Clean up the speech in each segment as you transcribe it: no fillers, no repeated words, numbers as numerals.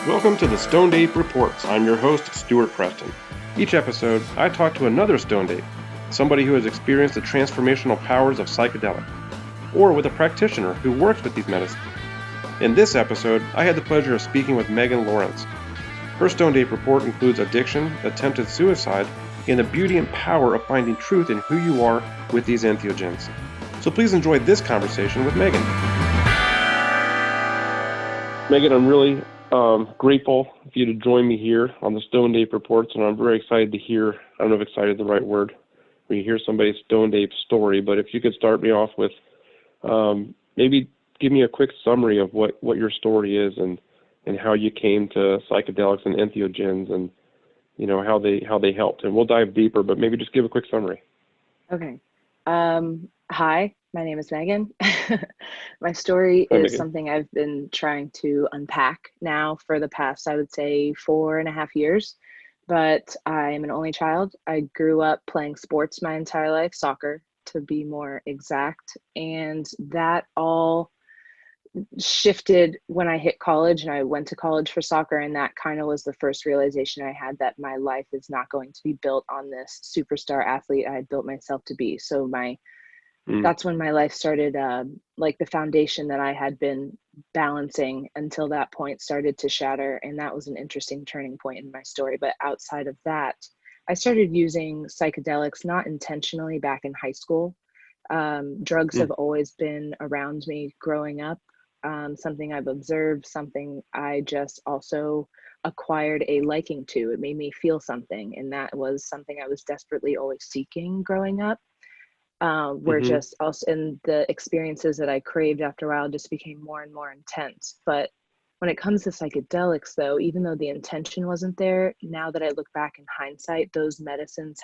Welcome to the Stoned Ape Reports. I'm your host, Stuart Preston. Each episode, I talk to another Stoned Ape, somebody who has experienced the transformational powers of psychedelics, or with a practitioner who works with these medicines. In this episode, I had the pleasure of speaking with Megan Lawrence. Her Stoned Ape Report includes addiction, attempted suicide, and the beauty and power of finding truth in who you are with these entheogens. So please enjoy this conversation with Megan. Megan, I'm really grateful for you to join me here on the Stoned Ape Reports, and I'm very excited to hear, I don't know if excited is the right word, when you hear somebody's Stoned Ape story, but if you could start me off with maybe give me a quick summary of what your story is and how you came to psychedelics and entheogens and, you know, how they helped. And we'll dive deeper, but maybe just give a quick summary. Okay. Hi, my name is Megan. My story Hi, is Megan. something I've been trying to unpack now for the past, I would say, 4.5 years. But I am an only child. I grew up playing sports my entire life, soccer to be more exact. And that all shifted when I hit college, and I went to college for soccer. And that kind of was the first realization I had that my life is not going to be built on this superstar athlete I had built myself to be. So that's when my life started, like the foundation that I had been balancing until that point started to shatter. And that was an interesting turning point in my story. But outside of that, I started using psychedelics, not intentionally, back in high school. Drugs have always been around me growing up, something I've observed, something I just also acquired a liking to. It made me feel something. And that was something I was desperately always seeking growing up. Were Mm-hmm. just also, and the experiences that I craved after a while just became more and more intense. But when it comes to psychedelics, though, even though the intention wasn't there, now that I look back in hindsight, those medicines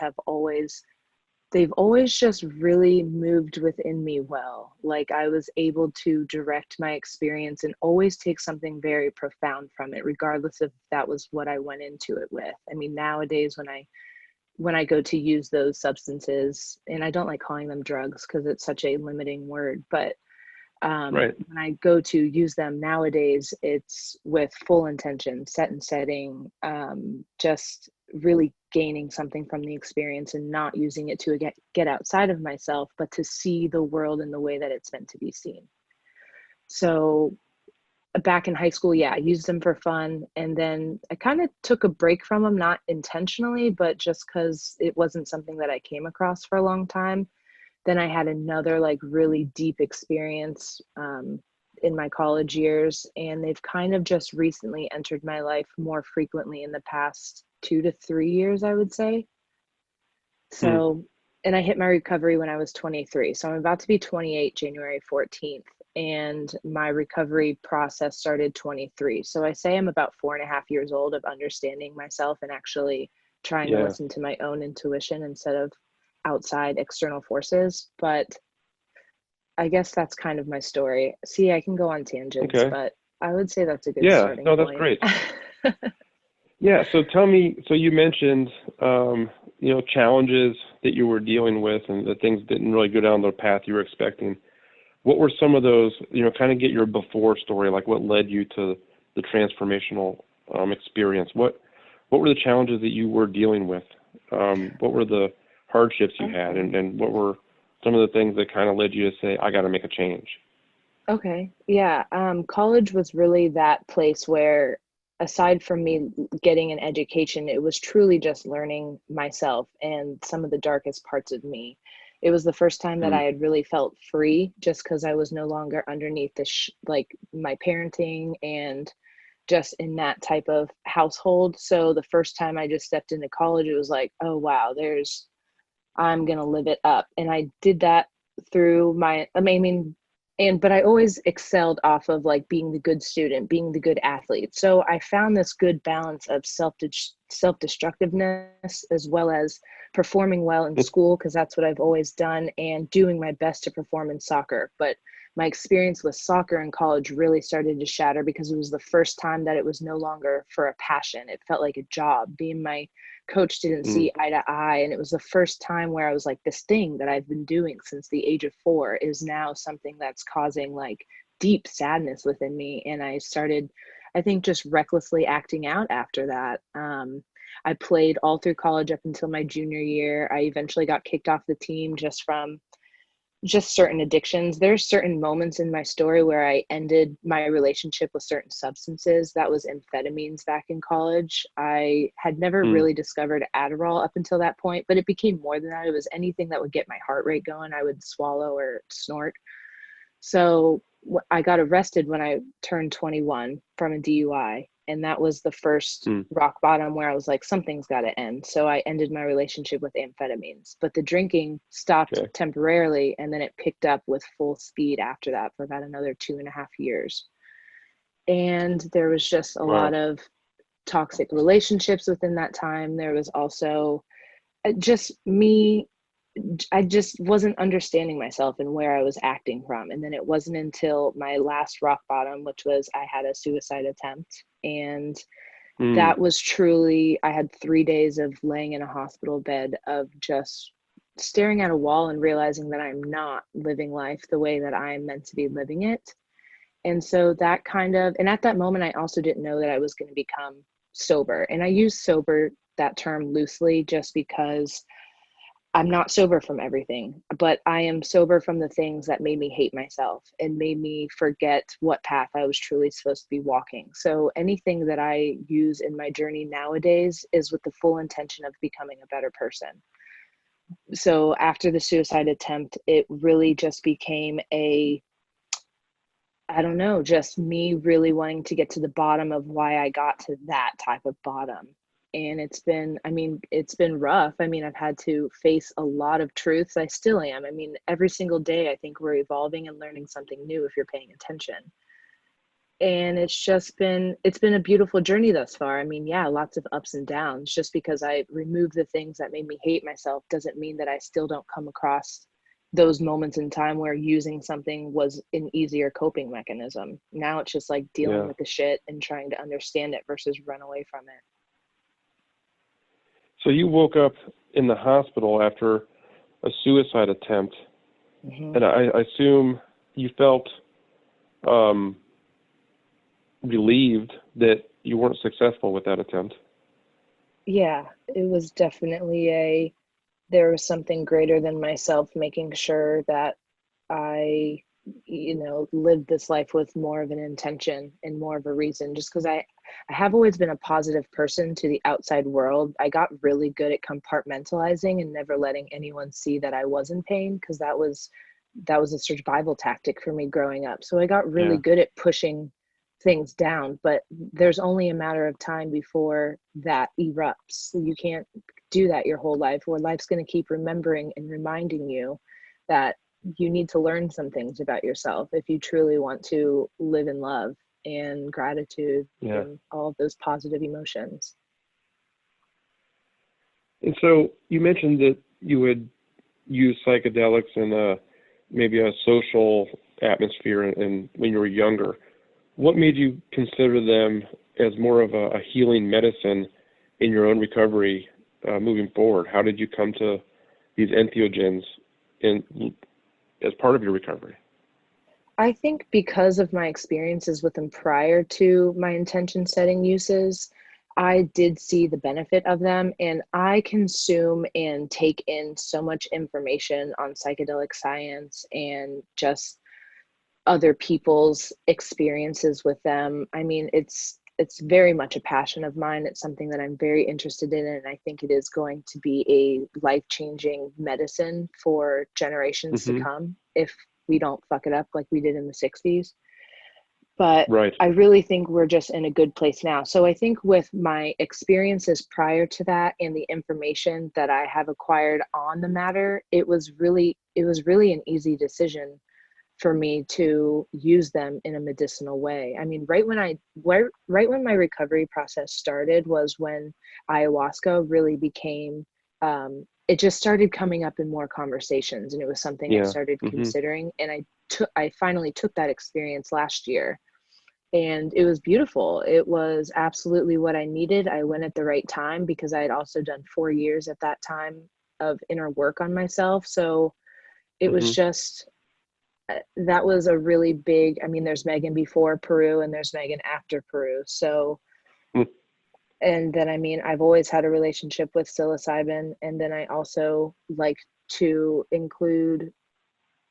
they've always just really moved within me well. Like I was able to direct my experience and always take something very profound from it, regardless if that was what I went into it with. I mean, nowadays when I go to use those substances, and I don't like calling them drugs because it's such a limiting word, but Right. when I go to use them nowadays, it's with full intention, set and setting, just really gaining something from the experience and not using it to get outside of myself, but to see the world in the way that it's meant to be seen. So back in high school, yeah, I used them for fun. And then I kind of took a break from them, not intentionally, but just because it wasn't something that I came across for a long time. Then I had another like really deep experience in my college years. And they've kind of just recently entered my life more frequently in the past 2 to 3 years, I would say. Mm. So, and I hit my recovery when I was 23. So I'm about to be 28 January 14th. And my recovery process started 23. So I say I'm about 4.5 years old of understanding myself and actually trying to Yeah. listen to my own intuition instead of outside external forces. But I guess that's kind of my story. See, I can go on tangents, Okay. but I would say that's a good Yeah. starting No, that's point. great. Yeah. So tell me, so you mentioned, challenges that you were dealing with and that things didn't really go down the path you were expecting. What were some of those, kind of get your before story, like what led you to the transformational experience? What were the challenges that you were dealing with? What were the hardships you had, Okay. and what were some of the things that kind of led you to say, I got to make a change? Okay. Yeah. College was really that place where, aside from me getting an education, it was truly just learning myself and some of the darkest parts of me. It was the first time that Mm. I had really felt free, just because I was no longer underneath like my parenting and just in that type of household. So the first time I just stepped into college, it was like, oh wow, I'm going to live it up. And I did that through I mean, but I always excelled off of like being the good student, being the good athlete. So I found this good balance of self-destructiveness as well as performing well in school, because that's what I've always done, and doing my best to perform in soccer. But my experience with soccer in college really started to shatter because it was the first time that it was no longer for a passion. It felt like a job. Being my coach didn't Mm. see eye to eye. And it was the first time where I was like, this thing that I've been doing since the age of 4 is now something that's causing like deep sadness within me. And I think just recklessly acting out after that. I played all through college up until my junior year. I eventually got kicked off the team just from just certain addictions. There's certain moments in my story where I ended my relationship with certain substances. That was amphetamines back in college. I had never really discovered Adderall up until that point, but it became more than that. It was anything that would get my heart rate going, I would swallow or snort. So I got arrested when I turned 21 from a DUI. And that was the first rock bottom where I was like, something's got to end. So I ended my relationship with amphetamines. But the drinking stopped temporarily, and then it picked up with full speed after that for about another 2.5 years. And there was just a lot of toxic relationships within that time. There was also just me. I just wasn't understanding myself and where I was acting from. And then it wasn't until my last rock bottom, which was I had a suicide attempt. And that was truly, I had 3 days of laying in a hospital bed of just staring at a wall and realizing that I'm not living life the way that I'm meant to be living it. And so that kind of, and at that moment, I also didn't know that I was going to become sober. And I use sober, that term loosely, just because I'm not sober from everything, but I am sober from the things that made me hate myself and made me forget what path I was truly supposed to be walking. So anything that I use in my journey nowadays is with the full intention of becoming a better person. So after the suicide attempt, it really just became I don't know, just me really wanting to get to the bottom of why I got to that type of bottom. And it's been rough. I mean, I've had to face a lot of truths. I still am. I mean, every single day, I think we're evolving and learning something new if you're paying attention. And it's been a beautiful journey thus far. I mean, yeah, lots of ups and downs. Just because I removed the things that made me hate myself doesn't mean that I still don't come across those moments in time where using something was an easier coping mechanism. Now it's just like dealing with the shit and trying to understand it versus run away from it. So you woke up in the hospital after a suicide attempt, and I assume you felt relieved that you weren't successful with that attempt. Yeah, it was definitely there was something greater than myself making sure that I, lived this life with more of an intention and more of a reason, just because I have always been a positive person to the outside world. I got really good at compartmentalizing and never letting anyone see that I was in pain, because that was a survival tactic for me growing up. So I got really good at pushing things down, but there's only a matter of time before that erupts. You can't do that your whole life, or life's going to keep remembering and reminding you that you need to learn some things about yourself if you truly want to live in love and gratitude and all of those positive emotions. And so you mentioned that you would use psychedelics in maybe a social atmosphere and when you were younger. What made you consider them as more of a healing medicine in your own recovery moving forward? How did you come to these entheogens as part of your recovery? I think because of my experiences with them prior to my intention setting uses, I did see the benefit of them, and I consume and take in so much information on psychedelic science and just other people's experiences with them. I mean, it's very much a passion of mine. It's something that I'm very interested in, and I think it is going to be a life-changing medicine for generations to come if we don't fuck it up like we did in the 60s. But I really think we're just in a good place now. So I think with my experiences prior to that and the information that I have acquired on the matter, it was really an easy decision for me to use them in a medicinal way. I mean, right when my recovery process started was when ayahuasca really became, it just started coming up in more conversations, and it was something I started considering. And I finally took that experience last year, and it was beautiful. It was absolutely what I needed. I went at the right time because I had also done 4 years at that time of inner work on myself. So it was just, that was a really big, I mean, there's Megan before Peru and there's Megan after Peru. So, Hmm. and then, I mean, I've always had a relationship with psilocybin. And then I also like to include,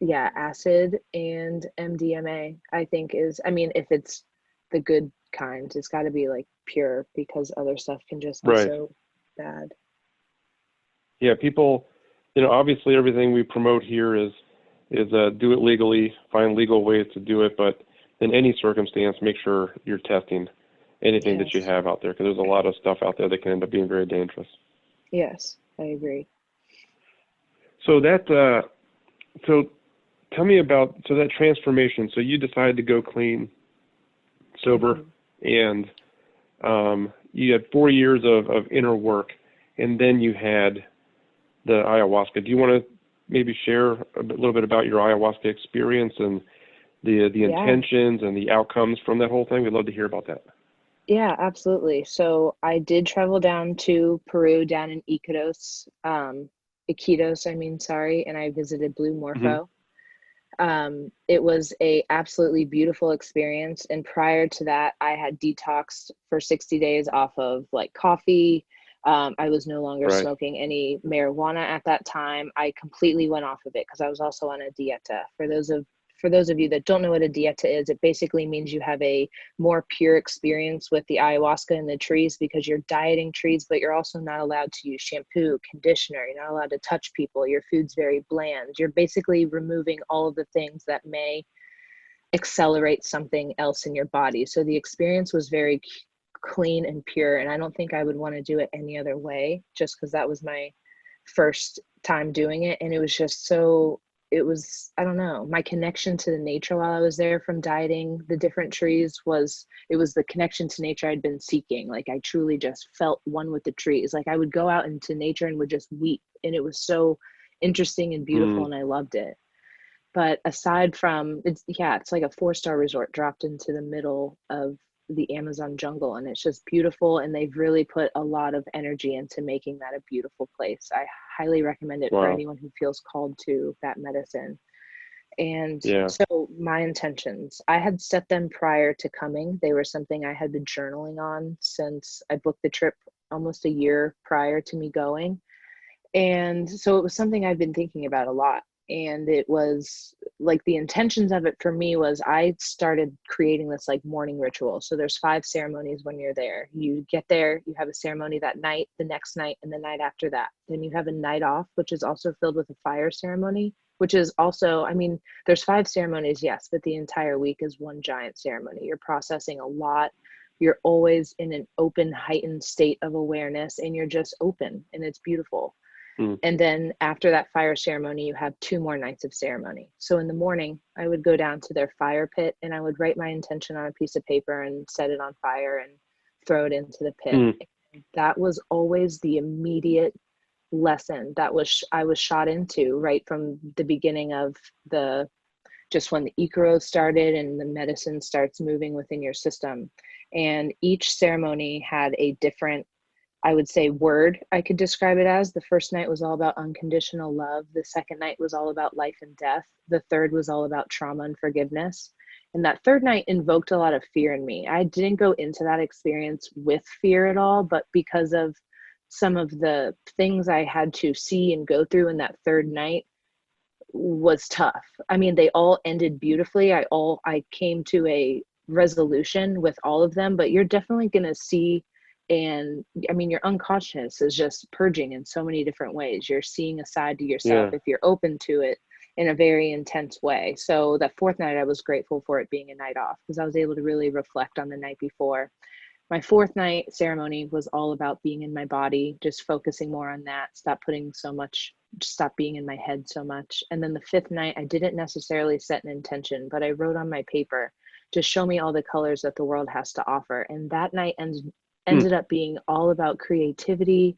yeah, acid and MDMA, I think is, I mean, if it's the good kind, it's got to be like pure because other stuff can just be Right. so bad. Yeah, people, obviously everything we promote here is do it legally, find legal ways to do it, but in any circumstance, make sure you're testing anything that you Yes. have out there, because there's a lot of stuff out there that can end up being very dangerous. Yes, I agree. So so tell me about, that transformation. So you decided to go clean, sober, Mhm. and you had 4 years of inner work, and then you had the ayahuasca. Do you want to maybe share a little bit about your ayahuasca experience and the Yeah. intentions and the outcomes from that whole thing? We'd love to hear about that. Yeah, absolutely. So I did travel down to Peru, down in Iquitos, I mean, sorry, and I visited Blue Hmm. Morpho. It was a absolutely beautiful experience. And prior to that, I had detoxed for 60 days off of like coffee. I was no longer Right. smoking any marijuana at that time. I completely went off of it because I was also on a dieta. For those of you that don't know what a dieta is, it basically means you have a more pure experience with the ayahuasca and the trees because you're dieting trees, but you're also not allowed to use shampoo, conditioner. You're not allowed to touch people. Your food's very bland. You're basically removing all of the things that may accelerate something else in your body. So the experience was very clean and pure. And I don't think I would want to do it any other way just because that was my first time doing it. And it was just so, it was, I don't know, my connection to the nature while I was there from dieting the different trees was, it was the connection to nature I'd been seeking. Like I truly just felt one with the trees. Like I would go out into nature and would just weep. And it was so interesting and beautiful. Mm. And I loved it. But aside from it's, yeah, it's like a 4-star resort dropped into the middle of the Amazon jungle, and it's just beautiful. And they've really put a lot of energy into making that a beautiful place. I highly recommend it for Wow. anyone who feels called to that medicine. And Yeah. so my intentions, I had set them prior to coming. They were something I had been journaling on since I booked the trip almost a year prior to me going. And so it was something I've been thinking about a lot. And it was like the intentions of it for me was I started creating this like morning ritual. So there's 5 ceremonies when you're there. You get there, you have a ceremony that night, the next night, and the night after that. Then you have a night off, which is also filled with a fire ceremony, which is also, I mean, there's 5 ceremonies, yes, but the entire week is one giant ceremony. You're processing a lot. You're always in an open, heightened state of awareness, and you're just open, and it's beautiful. Mm. And then after that fire ceremony, you have 2 more nights of ceremony. So in the morning, I would go down to their fire pit and I would write my intention on a piece of paper and set it on fire and throw it into the pit. Mm. And that was always the immediate lesson that was I was shot into right from the beginning of the just when the Icaro started and the medicine starts moving within your system. And each ceremony had a different, I would say, word I could describe it as. The first night was all about unconditional love. The second night was all about life and death. The third was all about trauma and forgiveness. And that third night invoked a lot of fear in me. I didn't go into that experience with fear at all, but because of some of the things I had to see and go through in that third night was tough. I mean, they all ended beautifully. I came to a resolution with all of them, but you're definitely going to see, and I mean, your unconscious is just purging in so many different ways. You're seeing a side to yourself Yeah. if you're open to it in a very intense way. So that fourth night, I was grateful for it being a night off because I was able to really reflect on the night before. My fourth night ceremony was all about being in my body, just focusing more on that, stop being in my head so much. And then the fifth night, I didn't necessarily set an intention, but I wrote on my paper, just show me all the colors that the world has to offer. And that night Mm. ended up being all about creativity.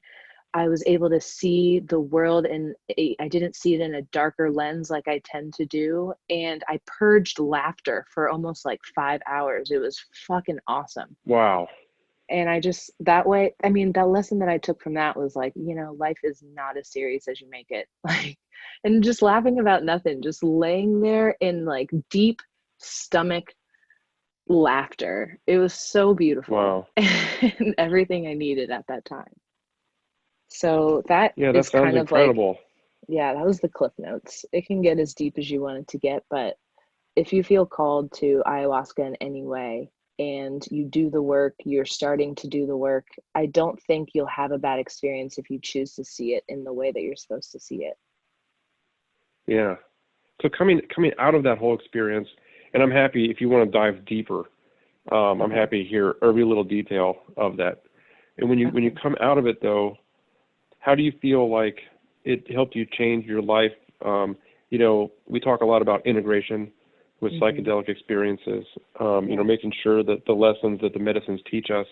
I was able to see the world I didn't see it in a darker lens like I tend to do. And I purged laughter for almost like 5 hours. It was fucking awesome. Wow. And I just, that way, I mean, that lesson that I took from that was like, life is not as serious as you make it. Like, and just laughing about nothing, just laying there in like deep stomach laughter. It was so beautiful Wow. and everything I needed at that time. So that Yeah, that is sounds kind of like, incredible. yeah, that was the cliff notes. It can get as deep as you want it to get, but if you feel called to ayahuasca in any way and you do the work, you're starting to do the work, I don't think you'll have a bad experience if you choose to see it in the way that you're supposed to see it. Yeah. So coming out of that whole experience, and I'm happy if you want to dive deeper. I'm Okay. happy to hear every little detail of that. And when you Okay. come out of it though, how do you feel like it helped you change your life? We talk a lot about integration with Mm-hmm. psychedelic experiences. Yeah. Making sure that the lessons that the medicines teach us,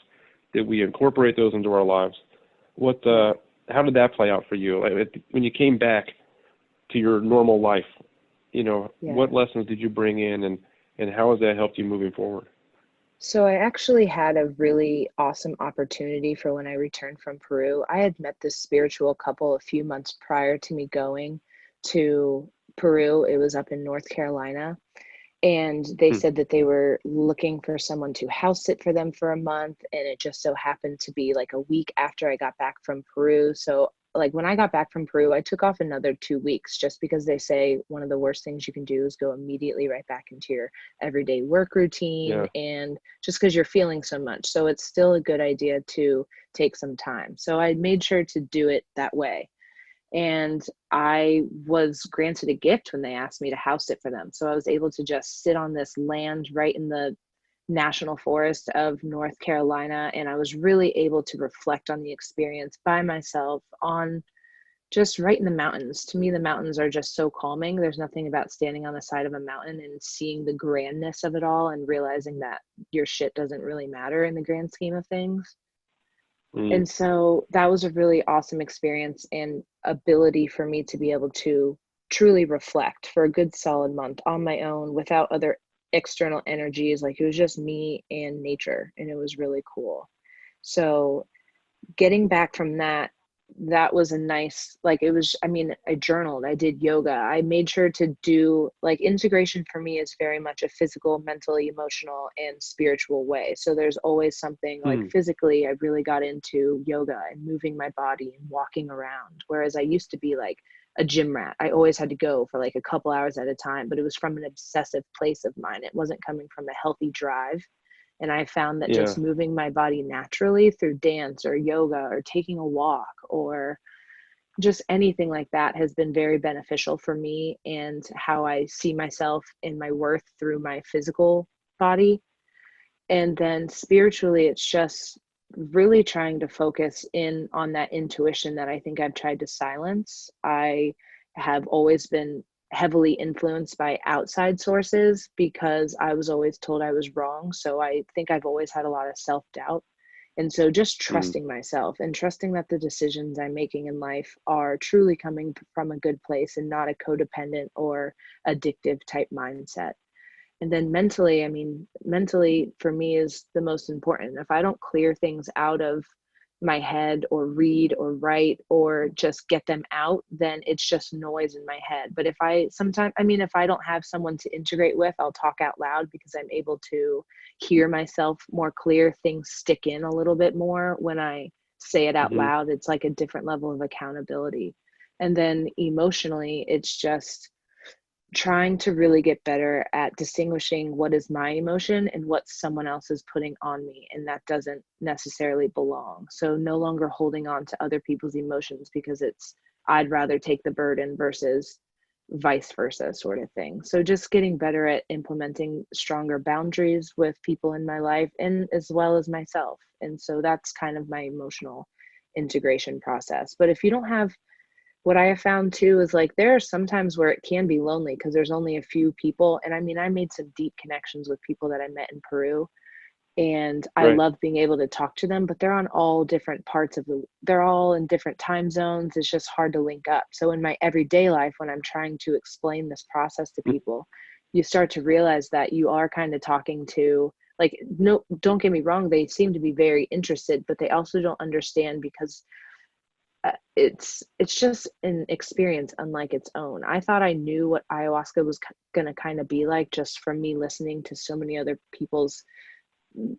that we incorporate those into our lives. Yeah. How did that play out for you? Like, when you came back to your normal life, Yeah. what lessons did you bring in, and how has that helped you moving forward? So I actually had a really awesome opportunity for when I returned from Peru. I had met this spiritual couple a few months prior to me going to Peru. It was up in North Carolina. And they Hmm. said that they were looking for someone to house sit for them for a month. And it just so happened to be like a week after I got back from Peru. So, like, when I got back from Peru, I took off another 2 weeks just because they say one of the worst things you can do is go immediately right back into your everyday work routine Yeah. and just because you're feeling so much. So, it's still a good idea to take some time. So, I made sure to do it that way. And I was granted a gift when they asked me to house sit for them. So I was able to just sit on this land right in the national forest of North Carolina. And I was really able to reflect on the experience by myself on just right in the mountains. To me, the mountains are just so calming. There's nothing about standing on the side of a mountain and seeing the grandness of it all and realizing that your shit doesn't really matter in the grand scheme of things. Mm. And so that was a really awesome experience and ability for me to be able to truly reflect for a good solid month on my own without other external energies. Like, it was just me and nature, and it was really cool. So getting back from that, that was a nice, like, it was, I mean, I journaled, I did yoga, I made sure to do, like, integration for me is very much a physical, mentally, emotional, and spiritual way. So there's always something, like, Mm. physically I really got into yoga and moving my body and walking around, whereas I used to be like a gym rat. I always had to go for like a couple hours at a time, but it was from an obsessive place of mine. It wasn't coming from a healthy drive. And I found that Yeah. just moving my body naturally through dance or yoga or taking a walk or just anything like that has been very beneficial for me and how I see myself and my worth through my physical body. And then spiritually, it's just really trying to focus in on that intuition that I think I've tried to silence. I have always been heavily influenced by outside sources because I was always told I was wrong. So I think I've always had a lot of self doubt. And so just Mm. trusting myself and trusting that the decisions I'm making in life are truly coming from a good place and not a codependent or addictive type mindset. And then mentally, I mean, mentally for me is the most important. If I don't clear things out of my head or read or write or just get them out, then it's just noise in my head. But if I sometimes, I mean, if I don't have someone to integrate with, I'll talk out loud because I'm able to hear myself more clear. Things stick in a little bit more when I say it out Mm-hmm. loud. It's like a different level of accountability. And then emotionally, it's just trying to really get better at distinguishing what is my emotion and what someone else is putting on me, and that doesn't necessarily belong. So no longer holding on to other people's emotions because it's I'd rather take the burden versus vice versa sort of thing. So just getting better at implementing stronger boundaries with people in my life and as well as myself. And so that's kind of my emotional integration process. But if you don't have, what I have found too is like there are some times where it can be lonely because there's only a few people. And I mean, I made some deep connections with people that I met in Peru, and I Right. love being able to talk to them, but they're on all different parts of they're all in different time zones. It's just hard to link up. So in my everyday life, when I'm trying to explain this process to people, you start to realize that you are kind of talking to Like, no, don't get me wrong, they seem to be very interested, but they also don't understand because it's just an experience unlike its own. I thought I knew what ayahuasca was going to kind of be like just from me listening to so many other people's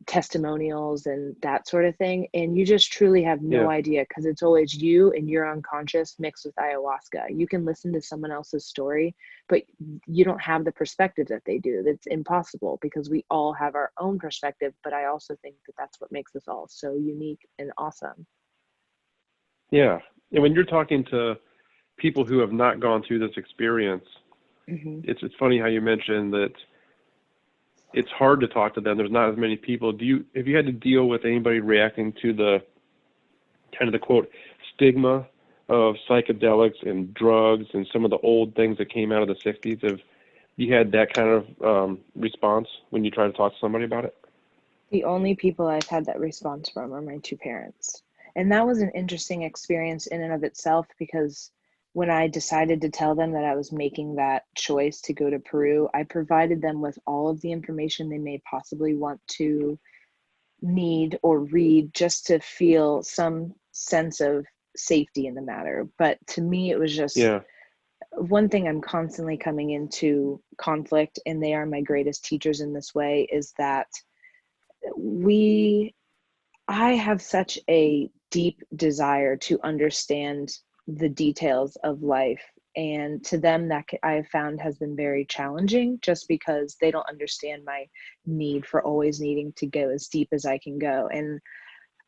testimonials and that sort of thing, and you just truly have no Yeah. idea because it's always you and your unconscious mixed with ayahuasca. You can listen to someone else's story, but you don't have the perspective that they do. That's impossible because we all have our own perspective, but I also think that that's what makes us all so unique and awesome. Yeah. And when you're talking to people who have not gone through this experience, Mm-hmm. it's funny how you mentioned that it's hard to talk to them. There's not as many people. Have you had to deal with anybody reacting to the kind of the quote stigma of psychedelics and drugs and some of the old things that came out of the 60s? Have you had that kind of response when you try to talk to somebody about it? The only people I've had that response from are my two parents. And that was an interesting experience in and of itself because when I decided to tell them that I was making that choice to go to Peru, I provided them with all of the information they may possibly want to need or read just to feel some sense of safety in the matter. But to me, it was just Yeah. one thing I'm constantly coming into conflict, and they are my greatest teachers in this way, is that we I have such a deep desire to understand the details of life. And to them, that I have found has been very challenging just because they don't understand my need for always needing to go as deep as I can go. And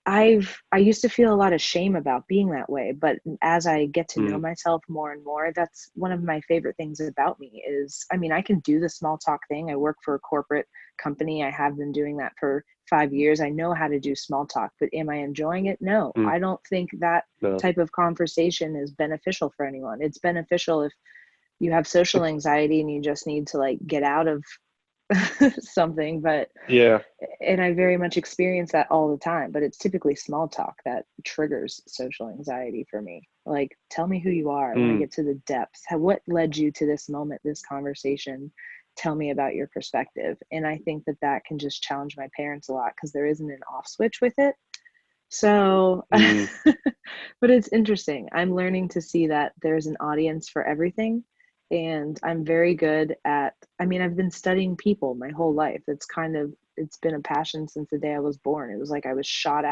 I used to feel a lot of shame about being that way, but as I get to know Mm. myself more and more, that's one of my favorite things about me is, I mean, I can do the small talk thing. I work for a corporate company. I have been doing that for 5 years. I know how to do small talk, but am I enjoying it? No, Mm. I don't think that No. type of conversation is beneficial for anyone. It's beneficial if you have social It's anxiety and you just need to like get out of something, but yeah. and I very much experience that all the time, but it's typically small talk that triggers social anxiety for me. Like, tell me who you are. I want to Mm. get to the depths. What led you to this moment, this conversation? Tell me about your perspective. And I think that that can just challenge my parents a lot because there isn't an off switch with it. So, Mm. but it's interesting. I'm learning to see that there's an audience for everything. And I'm very good at, I mean, I've been studying people my whole life. It's been a passion since the day I was born. It was like I was shot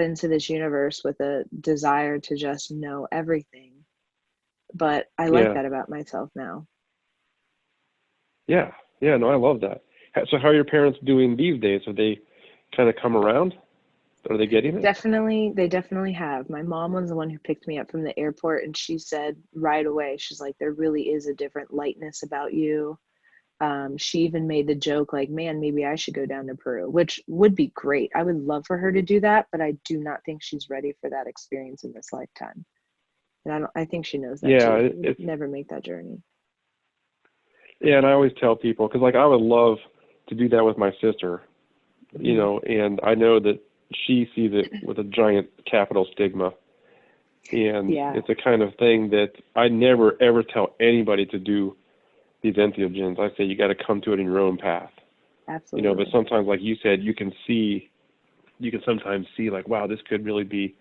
into this universe with a desire to just know everything. But I like Yeah. that about myself now. Yeah. Yeah. No, I love that. So how are your parents doing these days? Have they kind of come around? Are they getting it? Definitely, they definitely have. My mom was the one who picked me up from the airport, and she said right away, she's like, there really is a different lightness about you. She even made the joke like, man, maybe I should go down to Peru, which would be great. I would love for her to do that, but I do not think she's ready for that experience in this lifetime. And I think she knows that Yeah. too. She would never make that journey. Yeah. And I always tell people, because like I would love to do that with my sister, Hmm. and I know that she sees it with a giant capital stigma. And Yeah, it's a kind of thing that I never ever tell anybody to do these entheogens. I say you got to come to it in your own path. But absolutely. sometimes, like you said, you can sometimes see like, wow, this could really be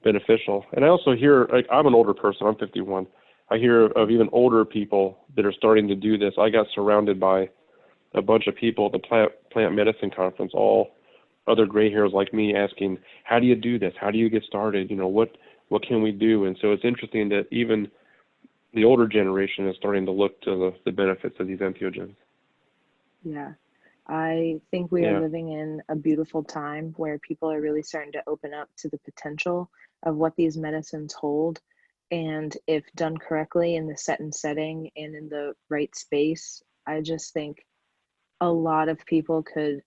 beneficial. And I also hear, like, I'm an older person, I'm 51. I hear of even older people that are starting to do this. I got surrounded by a bunch of people at the plant medicine conference, all other gray hairs like me, asking, how do you do this? How do you get started? What can we do? And so it's interesting that even the older generation is starting to look to the benefits of these entheogens. Yeah. I think we are Yeah. living in a beautiful time where people are really starting to open up to the potential of what these medicines hold. And if done correctly in the set and setting and in the right space, I just think a lot of people could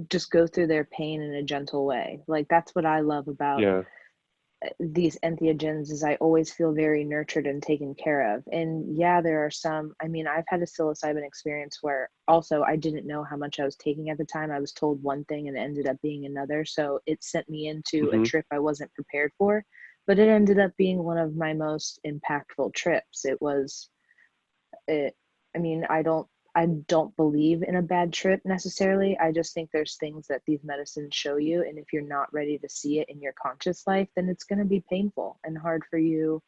just go through their pain in a gentle way. Like that's what I love about Yeah. these entheogens is I always feel very nurtured and taken care of. And yeah, there are some, I mean, I've had a psilocybin experience where also I didn't know how much I was taking at the time. I was told one thing and it ended up being another. So it sent me into a Mhm. trip I wasn't prepared for, but it ended up being one of my most impactful trips. It was, it, I mean, I don't I don't believe in a bad trip necessarily. I just think there's things that these medicines show you, and if you're not ready to see it in your conscious life, then it's going to be painful and hard for you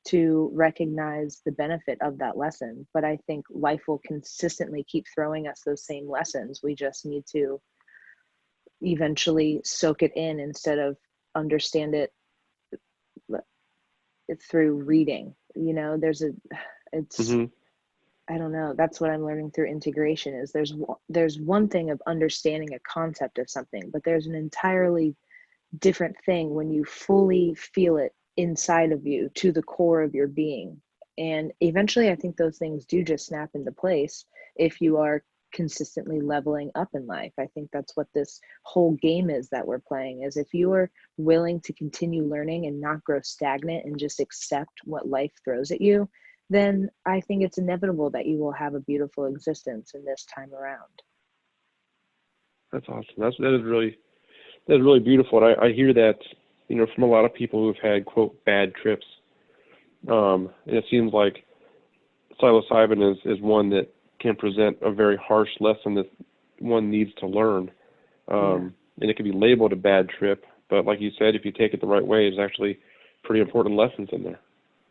to recognize the benefit of that lesson. But I think life will consistently keep throwing us those same lessons. We just need to eventually soak it in instead of understand it through reading. You know, it's, Hmm. I don't know, that's what I'm learning through integration is there's one thing of understanding a concept of something, but there's an entirely different thing when you fully feel it inside of you to the core of your being. And eventually, I think those things do just snap into place if you are consistently leveling up in life. I think that's what this whole game is that we're playing, is if you are willing to continue learning and not grow stagnant and just accept what life throws at you, then I think it's inevitable that you will have a beautiful existence in this time around. That's awesome. That is really beautiful. And I hear that, from a lot of people who've had quote bad trips. And it seems like psilocybin is one that can present a very harsh lesson that one needs to learn. Yeah. And it can be labeled a bad trip, but like you said, if you take it the right way, there's actually pretty important lessons in there.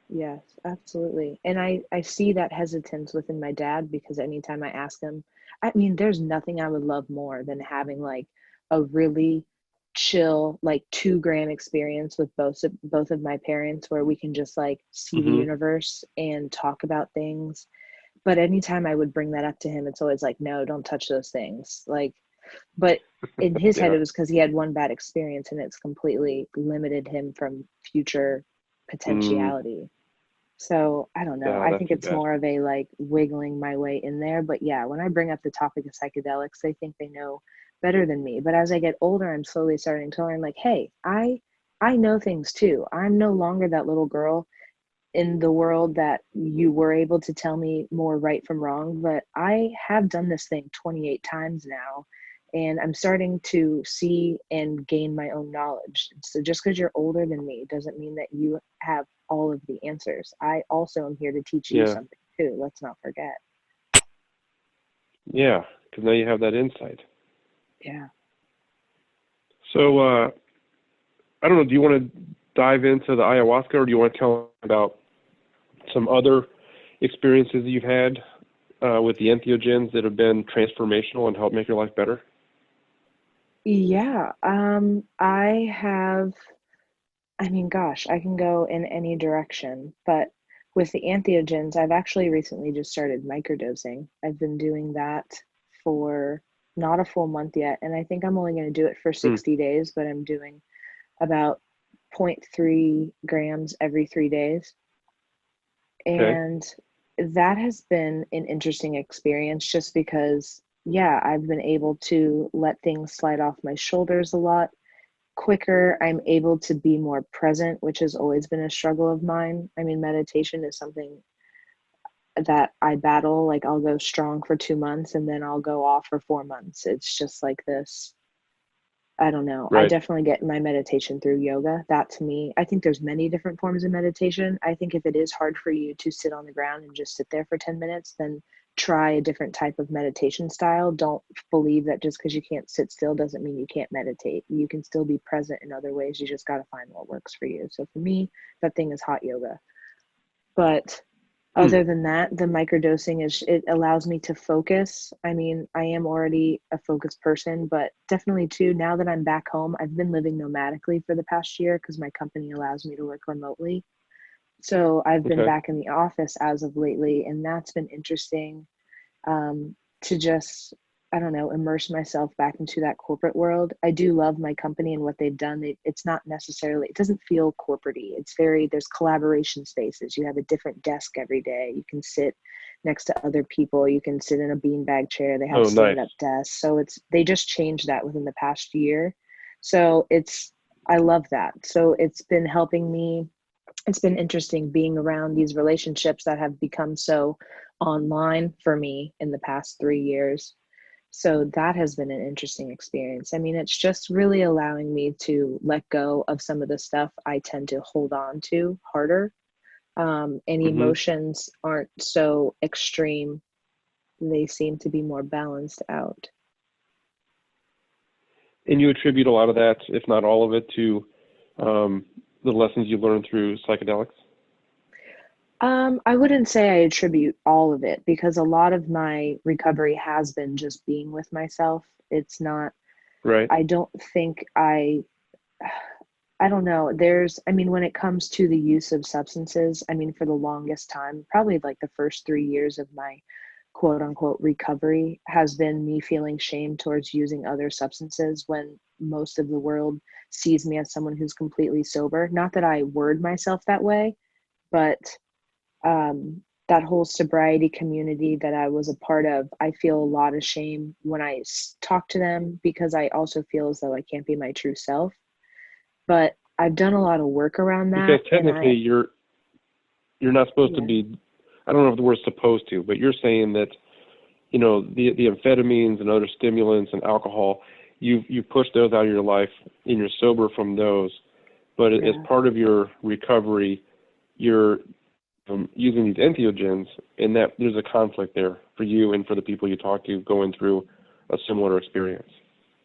Yes, absolutely. And I see that hesitance within my dad because anytime I ask him, I mean, there's nothing I would love more than having like a really chill, like 2 gram experience with both of my parents where we can just like see the Hmm. universe and talk about things. But anytime I would bring that up to him, it's always like, no, don't touch those things. Like, but in his head, Yeah. it was because he had one bad experience and it's completely limited him from future Mm, potentiality. So I don't know. yeah, I that's think too it's bad. more of a like wiggling my way in there. But yeah, when I bring up the topic of psychedelics, they think they know better than me. But as I get older, I'm slowly starting to learn like, hey, I know things too. I'm no longer that little girl in the world that you were able to tell me more right from wrong, but I have done this thing 28 times now, and I'm starting to see and gain my own knowledge. So just because you're older than me doesn't mean that you have all of the answers. I also am here to teach you Yeah. something too. Let's not forget. Yeah. Because now you have that insight. Yeah. So, I don't know, do you want to dive into the ayahuasca, or do you want to tell about some other experiences that you've had with the entheogens that have been transformational and helped make your life better? Yeah. I have, I mean, gosh, I can go in any direction, but with the entheogens, I've actually recently just started microdosing. I've been doing that for not a full month yet, and I think I'm only going to do it for Hmm. 60 days, but I'm doing about zero point 0.3 grams every 3 days. Okay. And that has been an interesting experience just because, yeah, I've been able to let things slide off my shoulders a lot quicker. I'm able to be more present, which has always been a struggle of mine. I mean, meditation is something that I battle. Like, I'll go strong for 2 months and then I'll go off for 4 months. It's just like this. I don't know. I Right. definitely get my meditation through yoga. That to me, I think there's many different forms of meditation. I think if it is hard for you to sit on the ground and just sit there for 10 minutes, then try a different type of meditation style. Don't believe that just because you can't sit still doesn't mean you can't meditate. You can still be present in other ways. You just got to find what works for you. So for me, that thing is hot yoga. But Hmm. other than that, the microdosing is, it allows me to focus. I mean, I am already a focused person, but definitely too, now that I'm back home, I've been living nomadically for the past year because my company allows me to work remotely. So I've been Okay. back in the office as of lately, and that's been interesting, to just, I don't know, immerse myself back into that corporate world. I do love my company and what they've done. It's not necessarily, it doesn't feel corporate-y. It's very, there's collaboration spaces. You have a different desk every day. You can sit next to other people. You can sit in a beanbag chair. They have Oh, nice. stand-up desks. So they just changed that within the past year. So I love that. So it's been helping me. It's been interesting being around these relationships that have become so online for me in the past 3 years. So that has been an interesting experience. I mean, it's just really allowing me to let go of some of the stuff I tend to hold on to harder. And Hmm. emotions aren't so extreme they seem to be more balanced out. And you attribute a lot of that, if not all of it, to the lessons you learned through psychedelics? I wouldn't say I attribute all of it, because a lot of my recovery has been just being with myself. It's not, Right. I don't think I don't know. I mean, when it comes to the use of substances, I mean, for the longest time, probably like the first 3 years of my quote unquote recovery has been me feeling shame towards using other substances when most of the world sees me as someone who's completely sober. Not that I word myself that way, but that whole sobriety community that I was a part of, I feel a lot of shame when I talk to them, because I also feel as though I can't be my true self. But I've done a lot of work around Because that, and technically you're not supposed to yeah, be, I don't know if the word's supposed to, but you're saying that, the amphetamines and other stimulants and alcohol, you push those out of your life and you're sober from those. But as yeah, part of your recovery, you're using these entheogens, and that there's a conflict there for you and for the people you talk to going through a similar experience.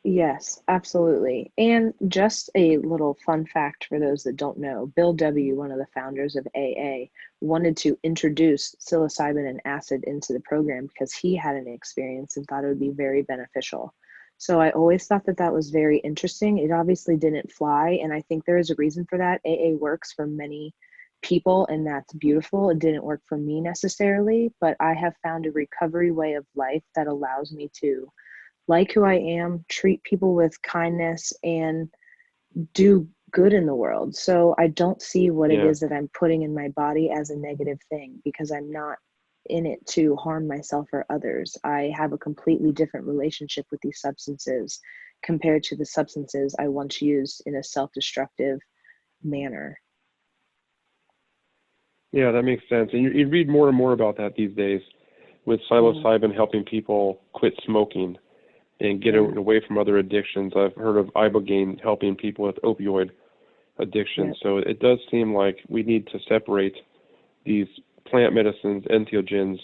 yes, absolutely. And just a little fun fact for those that don't know, Bill W., one of the founders of AA, wanted to introduce psilocybin and acid into the program because he had an experience and thought it would be very beneficial. So I always thought that that was very interesting. It obviously didn't fly, and I think there is a reason for that. AA works for many people, and that's beautiful. It didn't work for me necessarily, but I have found a recovery way of life that allows me to like who I am, treat people with kindness, and do good in the world. So I don't see what it Yeah. is that I'm putting in my body as a negative thing, because I'm not in it to harm myself or others. I have a completely different relationship with these substances compared to the substances I once used in a self-destructive manner. Yeah, that makes sense. And you read more and more about that these days, with Mhm. psilocybin helping people quit smoking and get Yeah, away from other addictions. I've heard of ibogaine helping people with opioid addiction. yeah, So it does seem like we need to separate these plant medicines, entheogens,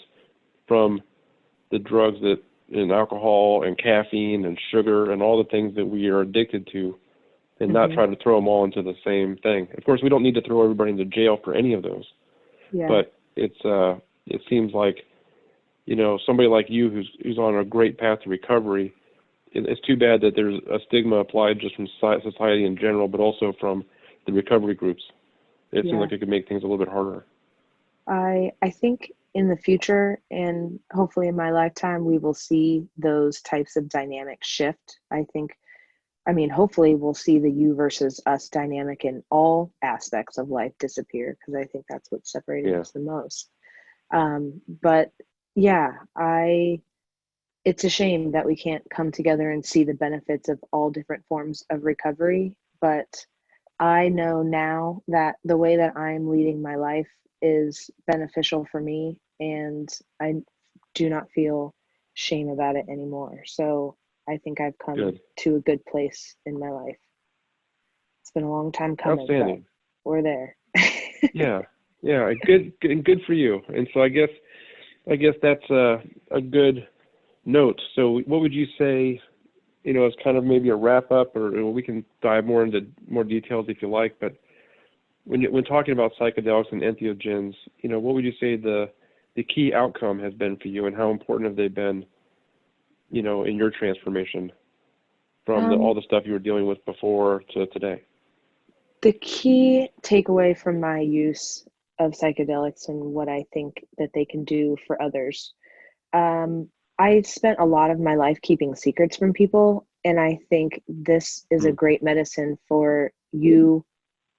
from the drugs that and alcohol and caffeine and sugar and all the things that we are addicted to, and not hmm, try to throw them all into the same thing. Of course, we don't need to throw everybody into jail for any of those, yeah, but it seems like somebody like you who's on a great path to recovery. It's too bad that there's a stigma applied just from society in general, but also from the recovery groups. It seems yeah. like it could make things a little bit harder. I think in the future, and hopefully in my lifetime, we will see those types of dynamics shift. I mean, hopefully we'll see the you versus us dynamic in all aspects of life disappear, because I think that's what's separated Yeah, us the most. But yeah, it's a shame that we can't come together and see the benefits of all different forms of recovery. But I know now that the way that I'm leading my life is beneficial for me, and I do not feel shame about it anymore. So I think I've come good. to a good place in my life. It's been a long time coming, but Outstanding. we're there. Yeah, yeah, good for you. And so I guess that's a good note. So what would you say, as kind of maybe a wrap up, or we can dive more into more details if you like, but when talking about psychedelics and entheogens, what would you say the key outcome has been for you, and how important have they been, in your transformation from all um, the stuff you were dealing with before to today? the key takeaway from my use of psychedelics and what I think that they can do for others. Um, I spent a lot of my life keeping secrets from people, and I think this is a Mm, great medicine for you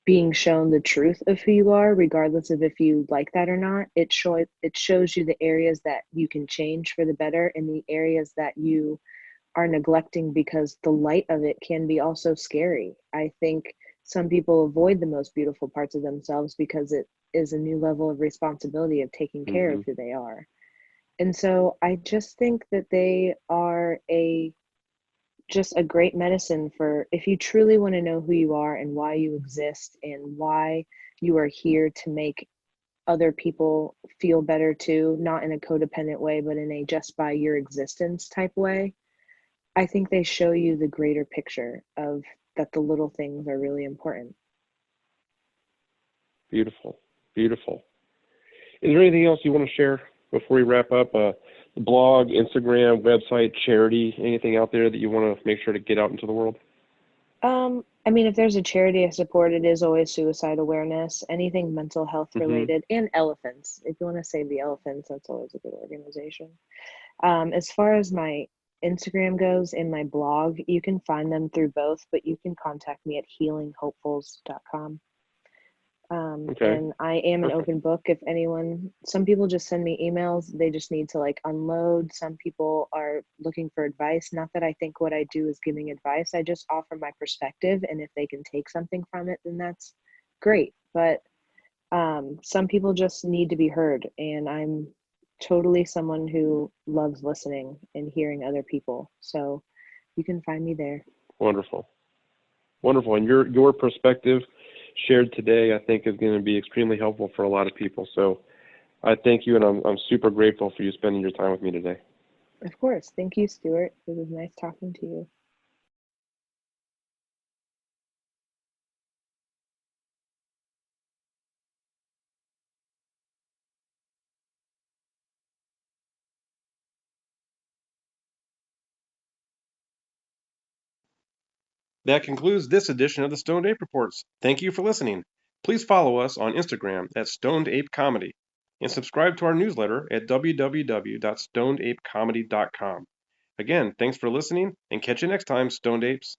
being shown the truth of who you are, regardless of if you like that or not. It shows you the areas that you can change for the better, and the areas that you are neglecting, because the light of it can be also scary. I think some people avoid the most beautiful parts of themselves because it is a new level of responsibility of taking care mm-hmm. of who they are. And so I just think that they are a just a great medicine for if you truly want to know who you are and why you exist and why you are here to make other people feel better too, not in a codependent way, but in a just by your existence type way, I think they show you the greater picture of that the little things are really important. Beautiful. Beautiful. Is there anything else you want to share before we wrap up? Blog, Instagram, website, charity, anything out there that you want to make sure to get out into the world? I mean, if there's a charity I support, it is always suicide awareness, anything mental health Mm-hmm. related, and elephants. If you want to save the elephants, that's always a good organization. As far as my Instagram goes and my blog, you can find them through both, but you can contact me at healinghopefuls.com. Okay. And I am an Perfect. open book. If anyone, some people just send me emails, they just need to like unload. Some people are looking for advice. Not that I think what I do is giving advice, I just offer my perspective. And if they can take something from it, then that's great. But some people just need to be heard. And I'm totally someone who loves listening and hearing other people. So you can find me there. Wonderful. Wonderful. And your perspective shared today, I think, is going to be extremely helpful for a lot of people. So I thank you, and I'm super grateful for you spending your time with me today. Of course. Thank you, Stuart. It was nice talking to you. That concludes this edition of the Stoned Ape Reports. Thank you for listening. Please follow us on Instagram at Stoned Ape Comedy and subscribe to our newsletter at www.stonedapecomedy.com. Again, thanks for listening and catch you next time, Stoned Apes.